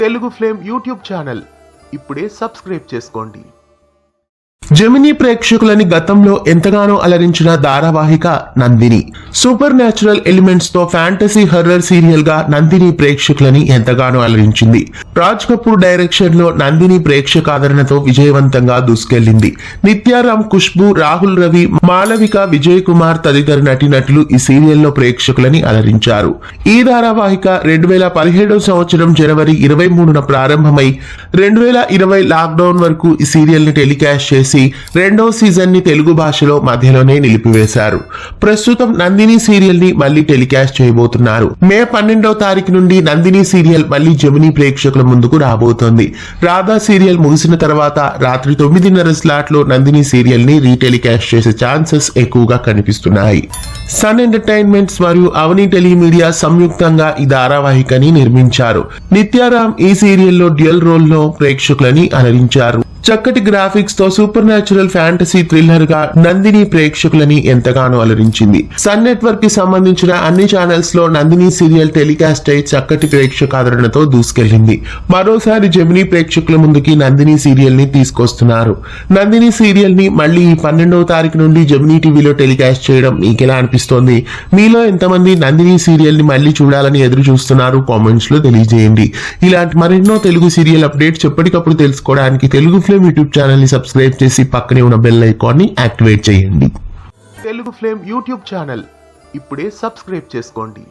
Telugu flame YouTube channel ఇప్పుడే subscribe చేసుకోండి. Gemini ప్రేక్షకులని గతంలో ఎంతగానో అలరించిన ధారావాహిక నందిని. సూపర్ న్యాచురల్ ఎలిమెంట్స్ తో ఫ్యాంటసీ హర్రర్ సీరియల్ గా నందిని ప్రేక్షకులని ఎంతగానో అలరించింది. రాజ్ కపూర్ డైరెక్షన్ లో నందిని ప్రేక్షక ఆదరణతో విజయవంతంగా దూసుకెళ్లింది. నిత్యారామ్, ఖుష్బూ, రాహుల్ రవి, మాళవిక, విజయ్ కుమార్ తదితర నటీనటులు ఈ సీరియల్లో ప్రేక్షకులని అలరించారు. ఈ ధారావాహిక 2017 సంవత్సరం జనవరి 23న ప్రారంభమై 2020 లాక్డౌన్ వరకు ఈ సీరియల్ ని టెలికాస్ట్ చేసి రెండో సీజన్ ని తెలుగు భాషలో మధ్యలోనే నిలిపివేశారు. ప్రస్తుతం నందిని సీరియల్ ని మళ్లీ టెలికాస్ట్ చేయబోతున్నారు. మే 12వ తారీఖు నుండి నందిని సీరియల్ మళ్లీ జెమినీ ప్రేక్షకుల ముందుకు రాబోతోంది. రాధా సీరియల్ ముగిసిన తర్వాత రాత్రి 9:30 స్లాట్ లో నందిని సీరియల్ ని రీటెలికాస్ట్ చేసే ఛాన్సెస్ ఎక్కువగా కనిపిస్తున్నాయి. సన్ ఎంటర్టైన్మెంట్స్ మరియు అవని టెలిమీడియా సంయుక్తంగా ఈ ధారావాహికని నిర్మించారు. నిత్యారామ్ ఈ సీరియల్లో డ్యూయల్ రోల్ లో ప్రేక్షకులని అలరించారు. చక్కటి గ్రాఫిక్స్ తో సూపర్ న్యాచురల్ ఫ్యాంటసీ థ్రిల్లర్ గా నందిని ప్రేక్షకులని ఎంతగానో అలరించింది. సన్ నెట్వర్క్ కి సంబంధించిన అన్ని ఛానల్స్ లో నందిని సీరియల్ టెలికాస్ట్ అయి చక్కటి ప్రేక్షక ఆదరణతో దూసుకెళ్లింది. మరోసారి జెమినీ ప్రేక్షకుల ముందుకి నందిని సీరియల్ ని తీసుకొస్తున్నారు. నందిని సీరియల్ ని మళ్ళీ 12వ తారీఖు నుండి జెమినీ టీవీలో టెలికాస్ట్ చేయడం మీకెలా అనిపిస్తోంది? మీలో ఎంతమంది నందిని సీరియల్ ని మళ్ళీ చూడాలని ఎదురు చూస్తున్నారు? కామెంట్స్ లో తెలియజేయండి. ఇలాంటి మరెన్నో తెలుగు సీరియల్ అప్డేట్స్ ఎప్పటికప్పుడు తెలుసుకోవడానికి తెలుగు ఫ్లేమ్ యూట్యూబ్ ఛానల్ ని సబ్స్క్రైబ్ చేసి పక్కనే ఉన్న బెల్ ఐకాన్ ని యాక్టివేట్ చేయండి. తెలుగు ఫ్లేమ్ యూట్యూబ్ ఛానల్ ఇప్పుడే సబ్స్క్రైబ్ చేసుకోండి.